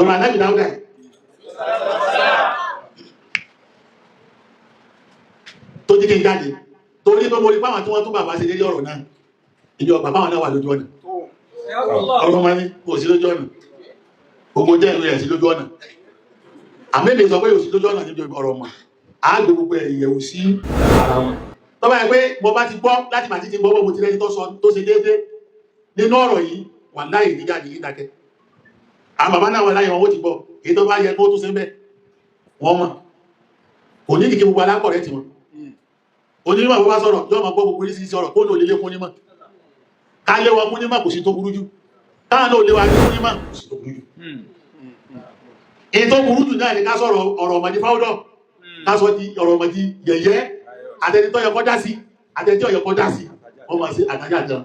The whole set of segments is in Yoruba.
lọ́rọ̀ Ànábì Dáúdà tó jí kí n jáde torí pé mo rí páwọn tí wọ́n tún bàbá ṣe dédé ọ̀rọ̀ náà ìjọ bàbá wọn náà wà lójú ọ̀nà ọ̀rọ̀ wọn ní kò sí lójú ọ̀nà gbogbo jẹ́ ìlú ẹ̀ sí lójú ọ̀nà àmẹ́lẹ̀ sọ pé yóò sí lójú ọ̀nà níjọ ọ̀rọ̀ mọ̀ àgbè gbogbo ẹ̀yẹ̀wò sí ara wọn tó bá yẹ pé mo bá ti gbọ́ láti màtí ti gbọ́ mo ti rẹ́ni tó sọ tó ṣe déédé nínú ọ̀rọ̀ yìí wà láì níjáde yìí dákẹ́ àwọn bàbá náà wà láyé wọn ó ti gbọ́ èyí tó bá yẹ kó tó ṣe bẹ́ẹ̀ wọ́n mọ̀ kò ní ìdíkí gbogbo alákọ̀ọ́rẹ́ ti wọn onímọ̀ bó bá sọ̀rọ̀ yọ́ ma gbọ́ gbogbo orí sí sọ̀rọ̀ kó lò lè lékún nímọ̀ ká lé wọn kún nímọ̀ kò sí tó burú jù káà náà lè wà ní kún nímọ̀ kò sí tó burú jù èyí tó burú jù náà ni ká sọ̀rọ̀ ọ̀rọ̀ ọmọdé fáwọ́dọ̀ ká sọ di ọ̀rọ̀ ọmọdé yẹ̀yẹ́ àtẹnitọ́ yẹ kọjá sí àtẹnitọ́ yẹ kọjá sí wọ́n máa sí àtàjà gan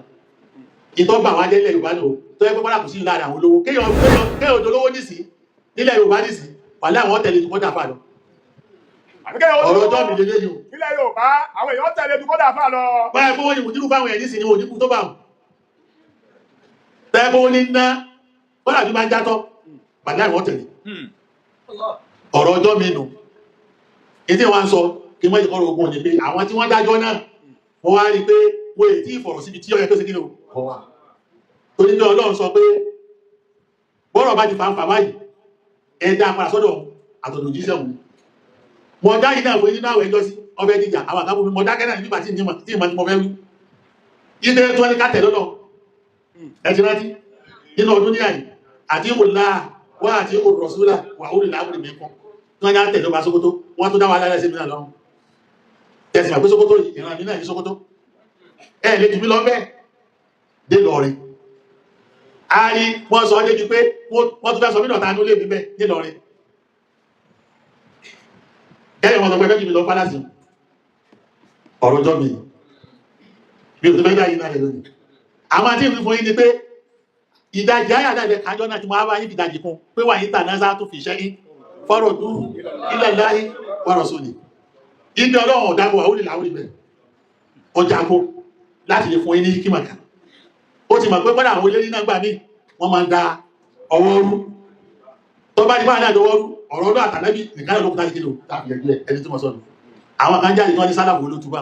ìtọ́ bà wá délẹ̀ Yorùbá lò tó yẹ pé bọ́lá kò sí láàrin àwọn olówó kéèyàn olówó nìsí nílẹ̀ Yorùbá nìsí wà láwọn tẹ̀lé tó kọjá fà lọ ọ̀rọ̀ ọjọ́ mi lélẹ́ yìí nílẹ̀ Yorùbá àwọn èèyàn tẹ̀lé tó kọjá fà lọ báyẹ̀ pé wọ́n ni mùdírù báwọn ẹ̀yìn sí ni òníkú tó bá wọn báyẹ̀ pé wọ́n ní ná bọ́lá bí máa ń játọ́ pàdé àwọn tẹ̀lé ọ̀rọ̀ ọjọ́ mi nù ètí wọn sọ kí mọ́ ìkọrọ̀ ogun ní pé àwọn tí wọ́n dájọ́ náà wọ́n wá rí pé wọ́n èyí tí ìfọ̀rọ̀ síbi tí ó yẹ tó sí kí ló wà tó ní Ọlọ́run sọ pé bọ́rọ̀ bá ti fàǹfà báyìí ẹ̀dá apàdà sọ́dọ̀ àtọ̀dọ̀ jíṣẹ́ òun mọ̀ dá ìdá àwọn nínú àwẹ̀ ẹjọ́ sí ọbẹ̀ jíjà àwọn àkábò mi mọ̀ dá kẹ́nà nígbà tí ìmọ̀ tí mo fẹ́ wí ilé tó ní kátẹ̀ lọ́nà ẹ̀tì rántí nínú ọdún ní àyè àti ìwòlá wà àti ìwòrọ̀súlà wà orí láàbùrì mẹ́kọ́ tí wọ́n já tẹ̀lé ọba Sókótó wọ́n tó dá wà lálẹ́ sí mìíràn lọ́rùn tẹ̀sí àpé Sókótó ìran mi náà ní Sókótó ẹ̀ lè jù mí lọ bẹ́ẹ̀ dé lọrin a rí wọ́n sọ déjú pé wọ́n tó fẹ́ sọ mínà tánú lè mi bẹ́ dé lọrin ẹ̀yẹ̀ wọn sọ pé fẹ́ jù mí lọ pálásì ọ̀rọ̀ jọ mi bí o tó fẹ́ dá yìí náà lè lónìí àwọn àti ìfún yìí ni pé ìdajì ayàdájẹ́ kájọ́ náà ti mọ́ àbáyé ìdajì kún pé wà yìí tàná sáà tó fi ṣẹ́ yìí fọ́rọ̀ dú ilẹ̀ láyé wọ́rọ̀ sóní ìdí ọlọ́run ọ̀dágbò àwọn olè ìbẹ̀ ọjàgbó láti lè fún yí ní kímàkà ó ti mọ̀ pé pọ́nà àwọn ilé nínú gbà mí wọ́n máa ń da ọwọ́ rú tó bá dípá náà dọwọ́ rú ọ̀rọ̀ ọdún àtàlẹ́bí nìkan lókútà sí kílò tàbí ẹgbẹ́ ẹni tí mo sọ́nù àwọn kan jáde tó ní sálàfù olótúbà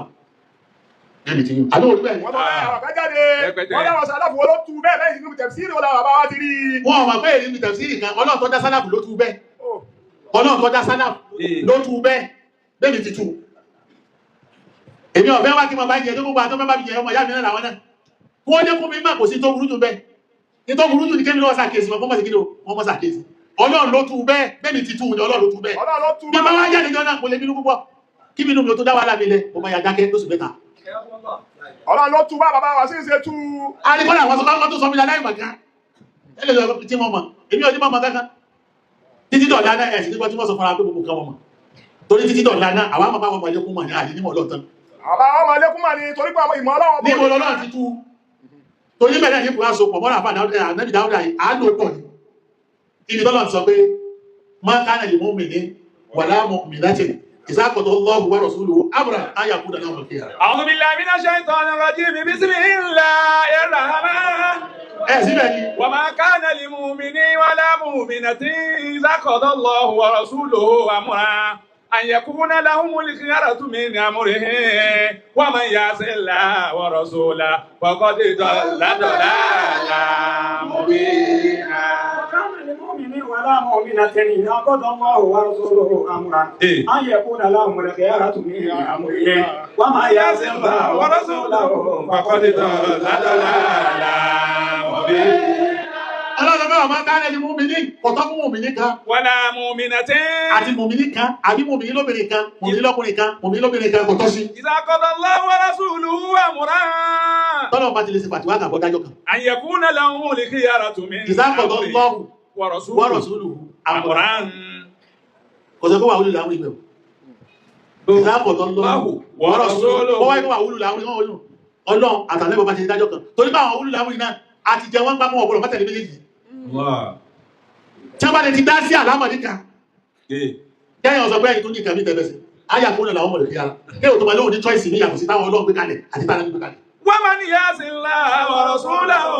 ẹni tí yíò àdó olúbẹ̀ wọ́n lọ́wọ́ àwọn kan jáde wọ́n láwọn sálàfù olótú bẹ́ẹ̀ bẹ́ẹ̀ ìsinmi tẹ̀síìrì wọ́n láwọn bàbá wá ti rí wọ́n mọ̀ pé èrí mi tẹ̀síìrì kan Ọlọ́run tó dá sálàfù ló tú bẹ́ẹ̀ Ọlọ́run tó dá sálàfù ló tú bẹ́ẹ̀ bẹ́ẹ̀ ti tú èmi ọ̀fẹ́ wá kí mo bá jẹ tó gbogbo àtọ́ mẹ́bàá jẹ ọmọ ìyá mi náà làwọn náà wọ́n jẹ́ kún mi máa kò sí tó burú jù bẹ́ẹ̀ ní tó burú jù ní kémi lọ́wọ́ sàkéèsì wọn fọ́mọ̀ sí kílò wọ́n mọ́ sàkéèsì Ọlọ́run ló tú bẹ́ẹ̀ bẹ́ẹ̀ ti tú ní Ọlọ́run ló tú bẹ́ẹ̀ bí bá wá jáde jọ náà kò lè bínú púpọ̀ kí bínú mi ó tó dá wà lábílẹ̀ ọmọ ìyá dákẹ́ tó sì bẹ́ta Ọlọ́run ló tú bá bàbá wa sí ìṣe tú àríkọ́lá àwọn sọ́kọ́ tó sọ mi láì màgá ẹlẹ́ lọ tí wọ́n mọ̀ èmi ò ní mọ̀ kankan títí dọ̀lá náà ẹ̀sìn nígbà tí wọ́n sọ fara pé gbogbo kan wọn mọ̀ torí títí dọ̀lá náà àwọn àmọ́ bá wọn mọ̀lẹ́kún mọ̀ ní àdí nímọ̀ lọ́tàn àbá ọmọ ilé-kún mà ní torí pé àwọn ìmọ̀ Ọlọ́run ní ìmọ̀ Ọlọ́run ti tú torí bẹ̀rẹ̀ ní ìpùrá sopọ̀ mọ́ra fà Ànábì Dáúdà àádọ́ pọ̀ ní ibi tọ́lọ̀ sọ pé ma kana lil mu'minin wala mu'minatin idha qada Allahu wa rasuluhu amran an yakuna lahumul khiyara. A'udhu billahi minash shaitanir rajim bismillahir rahmanir síbẹ̀ ni wa ma kana lil mu'minin wala mu'minatin idha qada Allahu wa rasuluhu amran an yakuna lahumul khiyaratu min amrihim wa man ya'si Allaha wa rasulahu faqad dalla dalalan mubina. ولا مؤمنة إذا قضى الله ورسوله أمرا أن يكون لهم الخيارة من أمرهم ومن يعص الله ورسوله فقد ضل ضلالا مبينا. Ọlọ́run náà máa káàlẹ̀ ní mùmínì, kọ̀tọ́ fún mùmínì kan. Wala mu'minatin. Àti mùmínì kan, àbí mùmínì lóbìnrin kan, mùmínì lọ́kùnrin kan, mùmínì lóbìnrin kan kọ̀tọ́ sí. Idha qada Allahu wa rasuluhu amran. Tọ́lọ̀ bá ti lè ṣe pàtíwá kan bọ́dájọ́ kan. An yakuna lahumul khiyaratu min Idha qada Allahu wa wa rasuluhu amran. amran. Kò sọ pé wà wúlù láwọn ìgbẹ̀wò. Idha qada Allahu wa rasuluhu. Ó wáyé pé wà wúlù láwọn ìgbẹ̀wò. Ọlọ́run àtàlẹ́bọ̀ bá ti dájọ́ kan. Torí bá àwọn wúlù láwọn ìgbẹ̀wò náà àti jẹ wọ́n gbá mọ́ ọ̀pọ̀lọ̀ mọ́tẹ̀lẹ̀ méjèèjì. Tí wọ́n bá lè ti dá sí àlámọ̀dí kan. Kẹ́yìn ọ̀sọ̀ pé ẹ̀yìn tó ní ìkàmí tẹ̀lẹ̀ sí. Ayà kúrò làwọn mọ̀lẹ̀ fi ara. Kí o tó máa lóhun ní choice ní yàtọ̀ sí táwọn Ọlọ́run gbé kalẹ̀ àti táwọn gbé kalẹ̀. Wa man ya'si Allaha wa rasulahu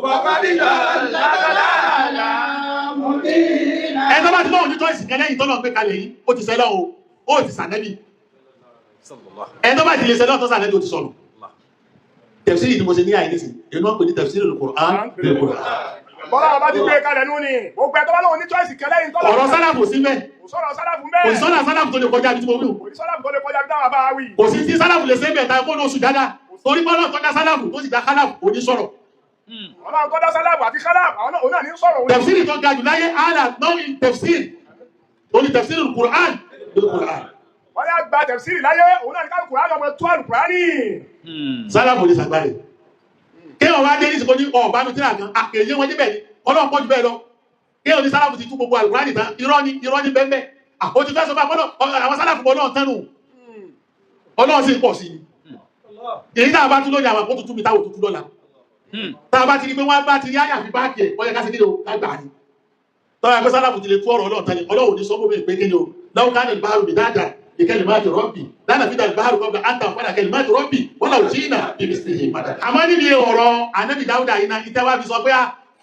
faqad dalla dalalan mubina. bá ti lọ́wọ́ ní choice kan lẹ́yìn tọ́lọ́ gbé kalẹ̀ yìí ó ti sẹ́lọ́ o ó ti sànẹ́bì ẹni tó bá ti lè sẹ́lọ́ tó sànẹ́bì ó ti sọ̀rọ̀ tẹ̀fsírì ni mo ṣe ní àìní sí èyí wọ́n pè ní tẹ̀fsírì Al-Qur'an bil Qur'an. bọ́lá ọba ti gbé kalẹ̀ nú ni gbogbo ẹ̀ tó bá lọ́wọ́ ní choice kan lẹ́yìn tọ́lọ́ ọ̀rọ̀ sálàfù sí mẹ́ kò sọ̀rọ̀ sálàfù mẹ́ kò sí sọ́nà sálàfù tó lè kọjá bí tí mo wí o kò sí sálàfù tó lè kọjá bí táwọn bá wí kò sí tí sálàfù lè ṣe bẹ̀ ta kó lóṣù dáadáa torí bọ́lá tó dá sálàfù tó sì dá kálàfù ò ní sọ̀rọ̀ ọlọ́run tó dá sálàfù àti kálàfù àwọn náà ní sọ̀rọ̀ tẹ̀fsírì tó ga jù láyé ààlà náà ní tẹ̀fsírì ó ní tẹ̀fsírì Al-Qur'an bil Qur'an. wọ́n yá gba tẹ̀fsírì láyé òun náà ní káàkiri Kùránì ọmọ tó Al-Kùránì sálàfù ní sàgbàrẹ̀ kéèyàn wá dé ní ìsìnkú ní ọ̀bánu tíra kan àkèyé wọn níbẹ̀ ni ọlọ́run pọ̀ jù bẹ́ẹ̀ lọ kéèyàn ní sálàfù ti tú gbogbo Al-Kùránì tán irọ́ ní bẹ́ẹ̀ ó ti fẹ́ sọ fún àwọn sálàfù bọ́ náà tánu ọlọ́run sì pọ̀ sí i èyí tá a bá tún lónìí àwọn àpótútù mi táwọn òtútù lọ́la tá a bá ti rí pé wọ́n bá ti rí àyàfi báàkì ẹ̀ ọyẹ ká sí nílò lágbà ni tọ́wọ́ ẹgbẹ́ sálàfù ti lè tú ọ̀rọ̀ ọlọ́run tán ni ọlọ́run ní sọ́mọ́ mi pé kí ni o lọ́wọ́ ká ní ìbáàrù mi dáadáa ìkẹlẹ̀ máa ti rọ́bì lánàá fi dá ìbáàrù kọ́bà áńtà fọ́nà kẹlẹ̀ máa ti rọ́bì wọ́n lọ jí ìnà bíbí sí i padà. àmọ́ níbi ọ̀rọ̀ Ànábì Dáúdà yìí náà ìtẹ́wá fi sọ pé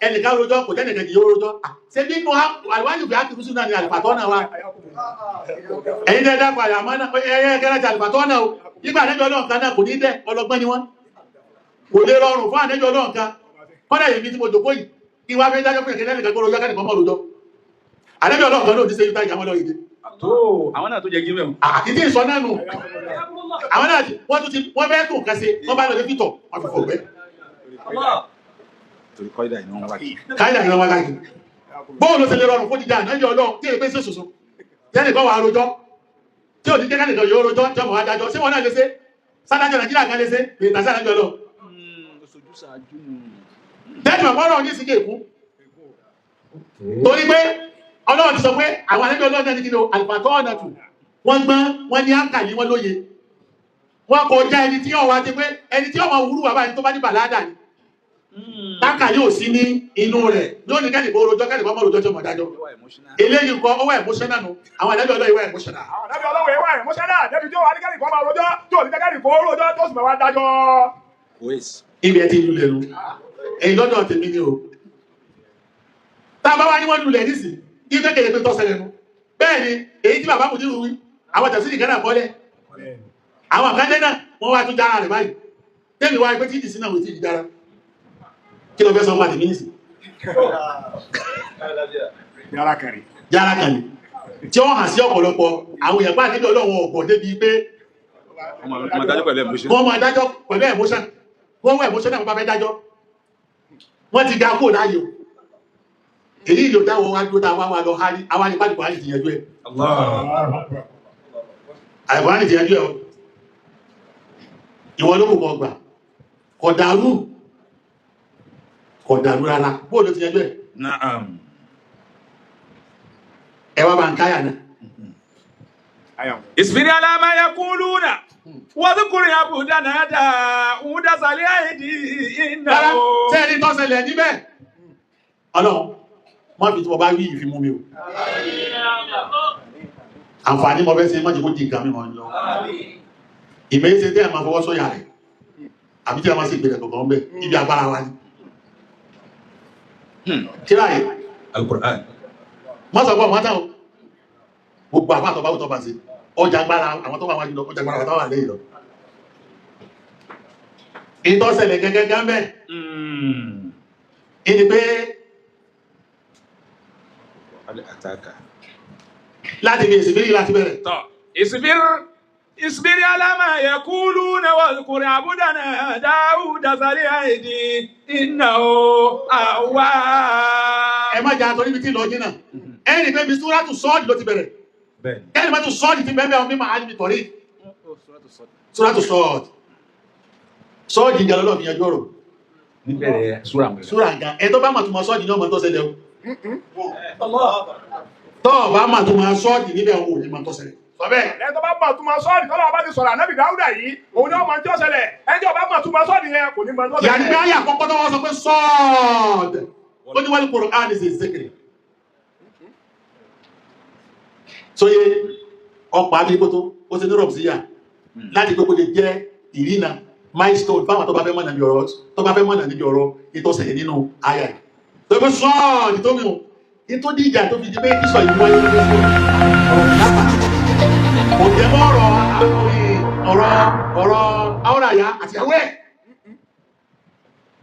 ẹnìkan rojọ́ kò tẹ́nìkan kì yóò rojọ́ ṣé bí inú àlùwájú bí ákìrú sínú ní àlùfàtọ́ náà wa ẹ̀yin tẹ́ dápọ̀ àmọ́ náà ẹ̀yẹ kẹ́rẹ́ ti àlùfàtọ́ náà o nígbà Ànábì Ọlọ́run kan náà kò ní dẹ́ ọlọ́gbọ́n ni wọ́n kò lè rọrùn fún Ànábì Ọlọ́run kan kọ́dà èmi tí mo jòkó yìí kí wá fẹ́ dájọ́ pé ìkẹ́lẹ́ nìkan kó rojọ́ kẹ́nìkan mọ́ rojọ́ Ànábì Ọlọ́run kan náà ò ní ṣe yúta ìjàmọ́ lọ ìdí àwọn náà tó jẹ gí mẹ́wọ̀n. ìdí ìsọ náà nù àwọn náà wọ́n fẹ́ tó nǹkan ṣe wọ́n bá lọ sí fìtọ̀ wọ́n fi fọ̀gbẹ́ torí kọ́ídà ìnáwó wọn wákì. káyà ìran wákà kì bóòlù ṣe lè rọrùn fún dídá Ànábì Ọlọ́run tí èpè ṣe ṣoṣo tẹ́nìkan wà rojọ́ tí ò ní jẹ́ kẹ́nìkan yóò rojọ́ tí ọmọ wa dájọ́ sí wọn náà lè ṣe sádájọ́ Nàìjíríà kan lè ṣe èyí tàṣà Ànábì Ọlọ́run tẹ́jú àpọ́nrọ̀ ní ìsìnkè èkú torí pé Ọlọ́run ti sọ pé àwọn Ànábì Ọlọ́run náà ní kí ni àlùfàtọ́ ọ̀nà tù wọ́n gbọ́n wọ́n ní àǹkàlí wọ́n lóye wọ́n kọjá ẹni tí ọ̀wá ti pé ẹni tí ọmọ wúrú wà báyìí tó bá ní bàládà ni táǹkà yóò sí ní inú rẹ̀ yóò ní kẹ́nìkan orojọ́ kẹ́nìkan mọ́ orojọ́ tí ọmọ dájọ́ eléyìí nǹkan ọwọ́ emotional nù àwọn Ànábì Ọlọ́run ìwà emotional. àwọn Ànábì Ọlọ́run ìwà emotional débi tí ó wà ní kẹ́nìkan máa rojọ́ tí ò ní kẹ́nìkan orojọ́ tó sì máa wá dájọ́. ibi ẹ ti lulẹ̀ nu èyí lọ́dọ̀ tèmi ni o tá a bá wá ní wọ́n lulẹ̀ nísì ibi kékeré pé tọ́sẹ̀lẹ̀ nu bẹ́ẹ̀ ni èyí tí bàbá mùdírù wí àwọn tẹ̀sí nìkan náà kọ́lẹ̀ àwọn àkàndé náà wọ́n wá tún jára rẹ̀ báyìí tẹ́mi wá pé tí ìdí sí náà wò tí ìdí jára kí ló fẹ́ sọ pàtẹ́ mínísì yàrá kẹrì tí wọ́n hàn sí ọ̀pọ̀lọpọ̀ àwọn èèyàn bá nílò Ọlọ́run ọ̀gbọ̀n débi pé wọ́n máa dájọ́ pẹ̀lú emotion. wọ́n máa dájọ́ pẹ̀lú emotion wọ́n wọ́n emotion náà bá fẹ́ dájọ́ wọ́n ti ga kó láyò èyí ìlò dáwọ́ wá dúró táwọn wá lọ hárí àwọn àyíká ìbò àyíkì yẹjú ẹ̀ àìbò àyíkì yẹjú ẹ̀ ìwọ ló kò gbà kọ̀dàrú rárá bóòlù ti yẹjú ẹ̀ ẹwà bá ń káyà náà isbiri ala ma yaquluna wa dhkur abdana Daud salihidi innahu. sẹ́ẹ̀rí tọ́sẹ̀lẹ̀ níbẹ̀ Ọlọ́run wọ́n fi tí wọ́n bá rí ìfimú mi o àǹfààní mọ́ fẹ́ sí mọ́jì kó di ìgbà mímọ̀ lọ ìmẹ́sẹ̀ tí a máa fọwọ́ sọ́yà rẹ̀ àbí tí a máa sí ìgbẹ̀rẹ̀ gbọ̀gbọ̀n bẹ́ ibi agbára wa ní kíráyé Al-Qur'an mọ́sọ̀gbọ́n mọ́tàn gbogbo àfáà tọ́bá tọ́bá sí ọjà agbára àwọn tó wà wájú lọ ọjà agbára tó wà lẹ́yìn lọ ìtọ́sẹ̀lẹ̀ gẹ́gẹ́ gẹ́mẹ́ ìní pé láti bí ìsìnbírí láti bẹ̀rẹ̀ isbir ala ma yaquluna wa dhkur abdana Daud salihidi innahu awwab. ẹ má jà torí bí tí lọ jìnà ẹni pé bí súrátù Sọ́ọ̀dì ló ti bẹ̀rẹ̀ ẹni mẹ́tù Sọ́ọ̀dì ti bẹ̀rẹ̀ ọmọ àjíbi tọ̀rí súrátù Sọ́ọ̀dì ìjà lọ́lọ́ ìyànjú ọ̀rọ̀ níbẹ̀rẹ̀ súrà nǹkan ẹ tó bá mà tó máa Sọ́ọ̀dì ní ọmọ tó ṣẹlẹ̀ tó bá mà tó máa Sọ́ọ̀dì níbẹ̀ òun ní máa tó ṣẹlẹ̀ sọ́bẹ̀ ẹ tó bá mà tó máa Sọ́ọ̀dì tọ́lá bá ti sọ̀rọ̀ Ànábì Dáúdà yìí òun ni ó máa tó ṣẹlẹ̀ ẹjọ́ bá mà tó máa Sọ́ọ̀dì yẹn kò ní máa tó ṣẹlẹ̀. yàrá ayé àkọ́kọ́ tó wọ́n sọ pé Sọ́ọ̀dì ó ní wal Qur'an is a secret sóyé ọ̀pá abíkótó ó ti ní rọ̀bùsíyà láti pé kó lè jẹ́ ìrìnà milestone fáwọn tó bá fẹ́ mọ̀nà níbi ọ̀rọ̀ ìtọ́sẹ̀ nínú àyà tó pé Sọ́ọ̀dì tó mìíràn nítorí ìjà tó fi di pé kíso ìlú wáyé lórí ọ̀rọ̀ ìyápa kò jẹ́ mọ́ ọ̀rọ̀ àwọn àyà àti àwọ̀ ẹ̀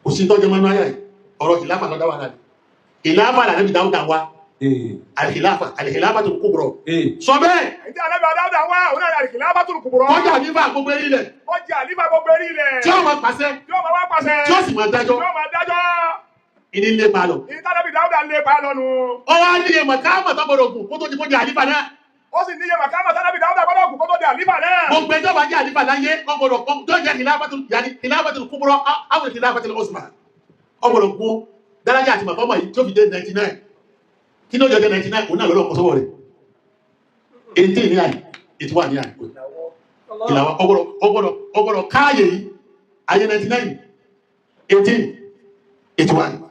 kò sí tọ́jú mọ́nú ayà yìí ọ̀rọ̀ ìlàfà lọ́dá wà náà ìlàfà là níbi dáúdà wá àlìkìláfà tó kú bọ̀rọ̀ sọ bẹ́ẹ̀ ìdí àlẹ́bí adáwọ̀dà wá òun náà àlìkìláfà tó kú bọ̀rọ̀ kọjá nífà gbogbo eré ilẹ̀ tí ó máa pàṣẹ tí ó sì máa dájọ́ ìní lé pa lọ. ìtàlẹ́bí dáúdà lé pa lọ nù. ó wá ní iye màkàmà tó gbọdọ̀ kù kó tó di kó di àlífà náà. ó sì ní iye màkàmà tàlẹ́bí dáúdà gbọdọ̀ kù kó tó di àlífà náà. gbogbo ẹjọ́ bá jẹ́ àlífà láyé ọgbọdọ̀ tó jẹ́ kìláfàtì kúbúrọ́ àwọn kìláfàtì ọ̀sùnmà ọgbọdọ̀ kú dárájà àti màkàmà yìí tó fi dé 99 kí ló jẹ́ 99 òun náà lọ́lọ́ kọsọ́wọ́ rẹ̀ 18 ní àyè 81 ní àyè ìlàwọ̀ ọgbọdọ̀ káàyè yìí ayé 99 18 81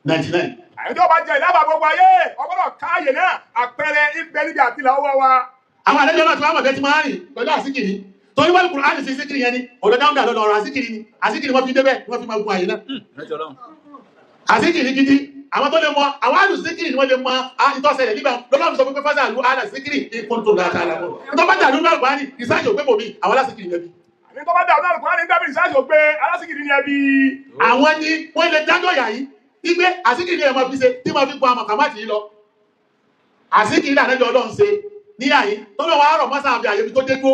99. Àyẹ̀dọ́ bá jẹ́ ìlàbà gbogbo ayé, ọgbọ́dọ̀ káàyè náà, àpẹẹrẹ ìbẹ̀ níbi àtìlà ọwọ́ wa. Àwọn àlejò náà tí wọ́n mọ̀ bẹ́ẹ̀ ti máa rìn pẹ̀lú àsíkìrí. Torí wọ́n Kùránì sí síkìrí yẹn ni, ọ̀dọ̀ dáúdà lọ́nà ọ̀rọ̀ àsíkìrí ni, àsíkìrí wọ́n fi débẹ̀, wọ́n fi máa gun àyè náà. Àsíkìrí gidi, àwọn tó lè mọ, àwọn àlù síkìrí ni wọ́n lè mọ ìtọ́sẹ̀lẹ̀ nígbà lọ́lọ́run sọ pé fásitì àlù àlà síkìrí ìkún tó dáa dáa lọ. Tó bá dàlú náà Kùránì, ìsájò pé bòmí, àwọn alásìkìrí yẹn bí. Tó bá dàlú náà Kùránì, gbẹ́bí ìsájò pé alásìkìrí yẹn bí. Àwọn ni wọ́n lè dájọ́ yà yìí igbe àsìkìrí ẹ̀ máa fi ṣe tí máa fi gun àmọ̀ kàmáàtì yìí lọ àsìkìrí ànájọ Ọlọ́run ṣe ní àyí tọ́lọ́ wa rọ̀ mọ́sá àbí àyèbí tó dé tó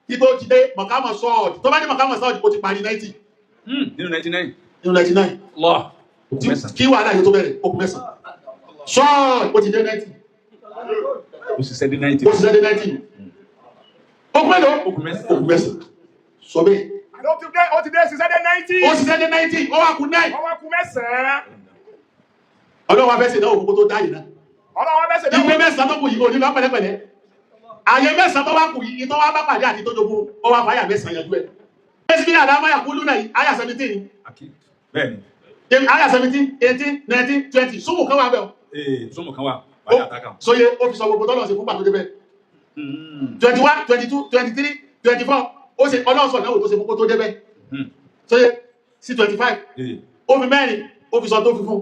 kí tó ti dé mọ̀kámọ̀ sọ́ọ̀dì tó bá ní mọ̀kámọ̀ sọ́ọ̀dì kó ti parí 90 nínú 99 lọ kí wà láyé tó bẹ̀rẹ̀ okùn mẹ́sàn sọ́ọ̀dì ó ti dé 90 ó sì sẹ́dé 90 okùn mélòó okùn mẹ́sàn sọ bẹ́ẹ̀ ó ti dé sísẹ́dé 90 ó sísẹ́dé 90 ó wá kù 9 ó wá kù 9 Ọlọ́run afẹ́sẹ̀ náà òkú tó dáyìí náà ìgbé mẹ́sàn tó kù yìí onílọ pẹ̀lẹ́pẹ̀lẹ́ àyè mẹ́sàn tó wá kù yìí tó wá bá pàdé àti tó jogún ó wá fàyà mẹ́sàn yẹn jú ẹ̀ ẹ̀sìn àdámáyà kú lúnà yìí àyà 17 ni àyà 17 18 19 20 súnmù kan wà bẹ́ẹ̀ súnmù kan wà sóye ó fi sọ gbogbo tọ́lọ̀ sí fún pàtó débẹ̀ 21 22 23 24 ó ṣe ọlọ́sọ̀ náà tó ṣe fún kó tó débẹ̀ sóye sí 25 ó fi mẹ́rin ó fi sọ tó fi fún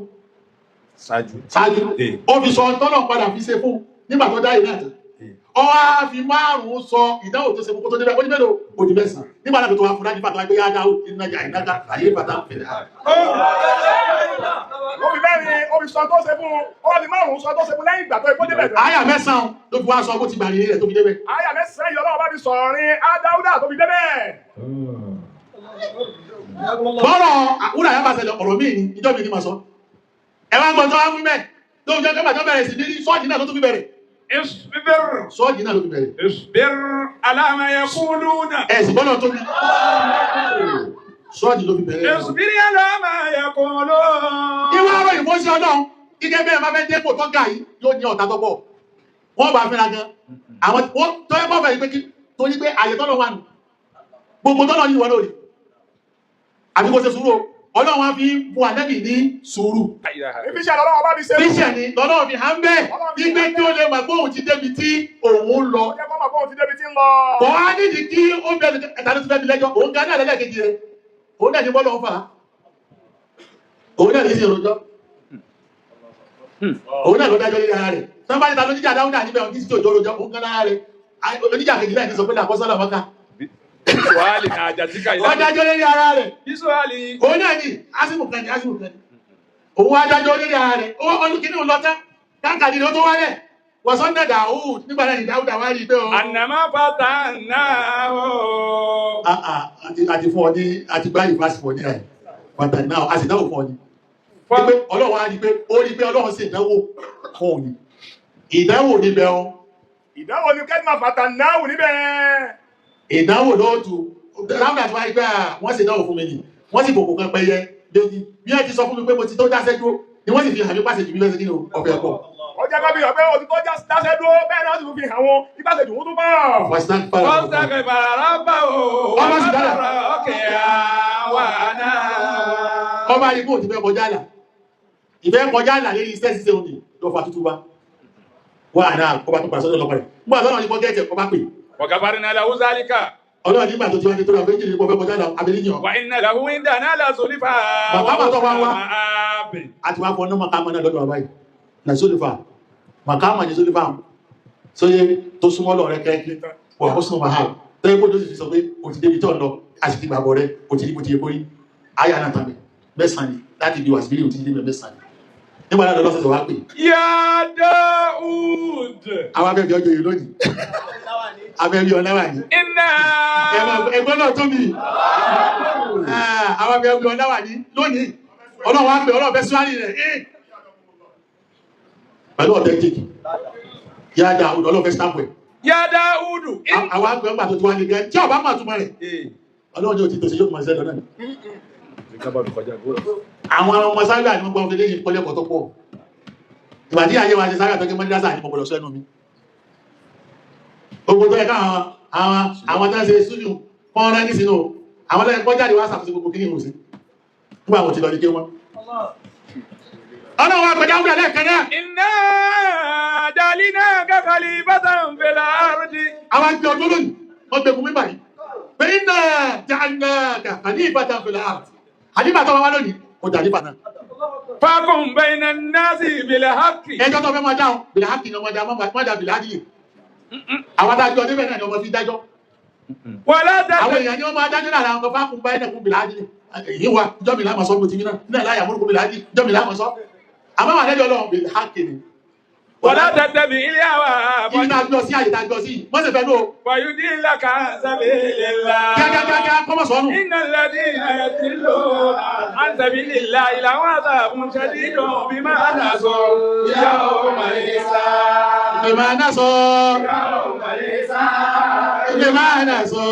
ṣáájú ó fi sọ tọ́lọ̀ padà fi ṣe fún nígbà tó dá ìrìn àjò ọwá fi márùn-ún sọ ìdáhù tó ṣe fún kó tó débẹ̀ ó ní mẹ́lò òdì mẹ́sàn nígbà náà tó wá fún dájú pàtàkì yá dáhù ìnájà ìnájà àyè pàtàkì fẹ̀rẹ̀ ó fi mẹ́rin ó fi sọ tó ṣe fún ó wá fi márùn-ún sọ tó ṣe fún lẹ́yìn ìgbà tó ikú débẹ̀ àyà mẹ́sàn ló fi wá sọ bó ti gbà nílẹ̀ tó fi débẹ̀ àyà mẹ́sàn yìí Ọlọ́run bá fi sọ̀rin Dáúdà tó fi débẹ̀ bọ́rọ̀ àkúrà yá bá ṣẹlẹ̀ ọ̀rọ̀ míì ní ìjọ́ mi ní máa sọ ẹwà gbọ́n tó wá fún mẹ́ tó jẹ́ kẹ́bà tó bẹ̀rẹ̀ sí ní sọ́ọ̀dì náà tó tún fi bẹ̀rẹ̀ sọ́ọ̀dì náà ló fi bẹ̀rẹ̀ isbir ala ma yaquluna ẹ̀sì bọ́nà tó bí sọ́ọ̀dì ló fi bẹ̀rẹ̀ isbir ala ma yaquluna ìwọ ọ̀rọ̀ ìfọ́sí Ọlọ́run gẹ́gẹ́ bẹ́ẹ̀ máa fẹ́ dépò tó ga yìí yóò ní ọ̀tá tó pọ̀ wọ́n bá fẹ́ra gan àwọn tó yẹ kọ́fẹ́ yìí pé kí tó ní pé àyè tọ́lọ̀ wà nù gbogbo tọ́lọ̀ ní ìwọ̀n lórí àbí kò ṣe sùúrù Ọlọ́run wá fi fún ànẹ́bì ní sùúrù. Ìfíṣẹ́ lọ́wọ́ bá fi ṣe. Fíṣẹ́ ni lọ́nà fi hàn bẹ́ẹ̀ wípé kí ó lè mọ̀ pé òun ti débi tí òun lọ. Kò wá nídìí kí ó bẹ̀rẹ̀ ẹ̀ta ló ti fẹ́ mi lẹ́jọ́, òun gan ní àlẹ́lẹ́ kejì rẹ̀. Òun náà ní bọ́lọ̀ ń fà á. Òun náà ní sí ìròjọ́. Òun náà ló dájọ́ lé ara rẹ̀. Sọ́n bá ní ta ló jíjà dáhùn náà níbẹ̀ òun kí sí òjò òròjọ́, òun gan lára rẹ̀. Oníjà kejì náà ní sọ pé làkọ́sọ́lá mọ́ká. Ìsúwálì àjàtíkà ìlànà. Ọdájọ́ lérí ara rẹ̀. Ìsúwálì. Òun náà ni, Asimu kan ni. Òun adájọ́ lérí ara rẹ̀. Ó olùkíní ò lọ́tá. Káàkiri ló tó wálẹ̀. Wọ̀sán náà Dáúdù nígbà náà ni Dáúdà wá rí pé o. Ànàmá bàtà náà o. Àti fún ọ ní, àti gbá ìfásí fún ọ ní àyè. Bàtà náà, a sì dáwò fún ọ ní. Ọlọ́run á rí pé, ó rí pé Ọlọ́run sì ìdánwò fún òní. Ìdánwò níbẹ̀ o. Ìdánwò ní kẹ́tìmá bàtà náà níbẹ̀. Ìdánwò lóòtù láàmà tó wáyé pé wọ́n sì dánwò fún mi ní wọ́n sì bòkò kan pẹ́yẹ lójí bí ẹ́ ti sọ fún mi pé mo ti tó dáṣẹ́ dúró ni wọ́n sì fi hàn mí pàṣẹ jù mí lẹ́sẹ̀ nínú ọ̀fẹ́ ẹ̀kọ́. Ó jẹ́ kábí ọ̀pẹ́ òtí tó dáṣẹ́ dúró bẹ́ẹ̀ náà sì fi hàn wọn ìpàṣẹ jù wọ́n tó bá. Wọ́n sì dára. Ọba ìbò ti fẹ́ kọjá àlà. Ìfẹ́ kọjá àlà lérí iṣẹ́ ṣiṣẹ́ òní lọ fà tútù bá. Wọ́n àná ọba tó pàṣẹ lọ́pàá rẹ̀. Mú àtọ́nà ní kọjá ọba pè. Wàgàbárínà lahu zálíkà. Ọlọ́run nígbà tó ti wá ní tó rà méjì ní pọ̀fẹ́ kọjá àbẹ̀lẹ́yìn. Wà iná lahu indana la zulfa. Bàbá bàtọ́ wá wá. Àti wá fọ́ ọ̀nà mọ̀ká mọ́ náà lọ́dọ̀ àbáyìí. na Zulufa màkàmà ní Zulufa sóyè tó súnmọ́ lọ rẹ kẹ́kẹ́ wà ó súnmọ́ ha tẹ́lẹ̀ kó tó sì sọ pé o ti débi tó lọ a sì ti gbàgbọ́ rẹ o ti rí bó ti yẹ kó rí ayé àná tàbí mẹ́sàn-án ni láti bí wàsíbílì o ti rí mẹ́sàn-án ni nígbà náà lọ́sọ̀ọ̀sẹ̀ wá pè. Ya Daud. àwọn abẹ́bí ọjọ́ yìí lónìí abẹ́bí ọ̀nàwà ni ẹgbẹ́ náà tóbi àwọn abẹ́bí ọ̀nàwà ni lónìí ọlọ́wọ́ á pè ọlọ́wọ́ sọ́árì rẹ̀ pẹ̀lú authentic Ya Daud ọlọ́wọ́ stamp ẹ̀. Ya Daud. àwọn àgbẹ̀ ńgbà tó ti wá ní gẹ́ tí ọba máa túmọ̀ rẹ̀ ọlọ́wọ́ ní òtítọ́ sí yóò máa ṣẹ́dọ̀ náà. àwọn ọmọ sábà ní gbọ́n fẹ́lẹ́ yìí kọ́lẹ́kọ̀ọ́ tó pọ̀ ìgbà tí ayé wa ṣe sábà tó kí mọ́dídásà ní mọ̀gbọ̀lọ̀ sẹ́nu mi gbogbo tó ẹ̀ká àwọn tán ṣe súnú kọ́ rẹ́ ní sínú àwọn lẹ́yìn kọ́ jáde wá sàfisí gbogbo kíní ìrùsí nígbà àwọn ti lọ ní ké wọn ọlọ́wọ́ àpẹjá ń gbẹ̀lẹ́ kẹ́rẹ́ Inna ja'alnaka khalifatan fil ardi. àwọn àgbẹ̀ ọdún lónìí wọ́n gbẹ̀kùn mímbà yìí pé inna ja'alnaka khalifatan fil ardi àdíbà tó wá lónìí ó jà nípa náà Fahkum bayna an-nasi bil haqqi. ẹjọ́ tó fẹ́ máa dáhùn bìlà hákì ní ọmọdé mọ́dá bìlà hákì àwọn adájọ́ níbẹ̀ náà ni ọmọ fi dájọ́ Wala àwọn èèyàn ni wọ́n máa dájọ́ lára àwọn fákùn báyìí nẹ̀kún bìlà hákì èyí wa jọ́mi láàmà sọ́ bóti náà nílẹ̀ láyà múrùkú bìlà hákì jọ́mi láàmà sọ́ àmọ́ wà lẹ́jọ́ lọ́wọ́ bìlà hákì ni wala tattabi'il hawa. yìí náà gbọ́ sí àyè dájọ́ sí wọ́n sì fẹ́ lò Fayudillaka an sabilillah. kíákíákíá kọ́mọ̀ sọ́nù Innal ladhina yudilluna an sabilillahi lahum adhabun shadidun bima nasu yawmal hisab. ìmọ̀ náà sọ ìmọ̀ náà sọ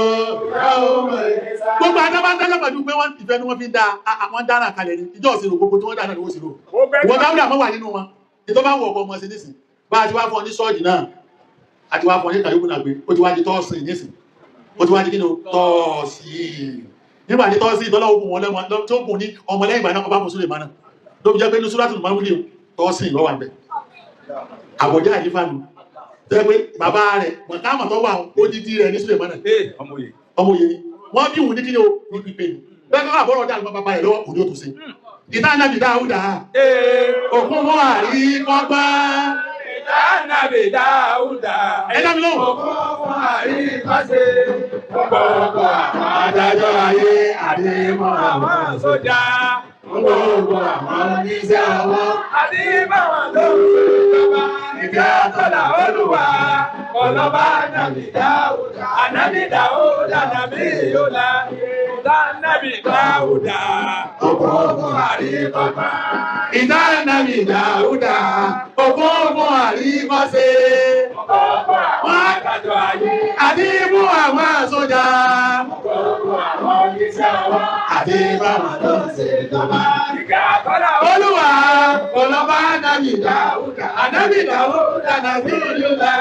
gbogbo àdábá ń dájọ́ pẹ̀lú pé wọ́n ìfẹ́ ni wọ́n fi ń dá àwọn dára kalẹ̀ ní ìjọ́ òsìrò gbogbo tí wọ́n dára ní òsìrò wọ́n dáúdà mọ́ wà nínú wọn ìtọ́ bá ń wọ̀ ọkọ̀ ọmọ sí nísìn bá a ti wá fún ọ ní sọ́ọ̀dì náà a ti wá fún ọ ní kàyókù náà pé ó ti wá di tọ́ọ̀sì nísìn ó ti wá di kí ni tọ́ọ̀sì nígbà tí tọ́ọ̀sì ìtọ́lá ogun wọn lẹ́mọ tí ó kùn ní ọmọ lẹ́yìn ìgbà náà ọba mùsùlùmí mọ́nà ló fi jẹ́ pé ní súrátùl Maulid tọ́ọ̀sì lọ́wọ́ àbẹ̀ àbọ̀já àdífàánù tẹ́ pé bàbá rẹ̀ mọ̀táàmà tó wà ó dídí rẹ̀ ní Sùlẹ̀mánà ọmọ òye ni wọ́n bí wù ní kí ni ó ní pípé ni bẹ́ẹ̀ kọ́ àbọ̀rọ̀ ọjà àlùmọ́ bàbá rẹ̀ lọ́wọ́ kò ní ó tó ṣe ìta nàbì Dáúdà òkun mọ́ àrí kọ́gbá ìta nàbì Dáúdà ẹ̀dá mi lóhùn òkun mọ́ àrí kọ́ṣe gbogbo àwọn adájọ́ ayé àdéhùn àwọn sójà gbogbo àwọn oníṣẹ́ ọwọ́ àdìbàwọn tó ń sọ̀rọ̀ ìgbà tọ́lá Olúwa ọlọ́ba nàbì Dáúdà ànábì Dáúdà nàbì yóla nàbì Dáúdà òkun àríkọ́gbá. ìta nàbì Dáúdà òkun àríkọ́ṣe gbogbo àwọn adájọ́ ayé àdìbò àwọn sójà gbogbo àwọn oníṣẹ́ ọwọ́ àdìbàwọn tó ń ṣe ìjọba. ìgbà tọ́lá Olúwa ọlọ́ba nàbì Dáúdà ànábì Dáúdà nàbì yóla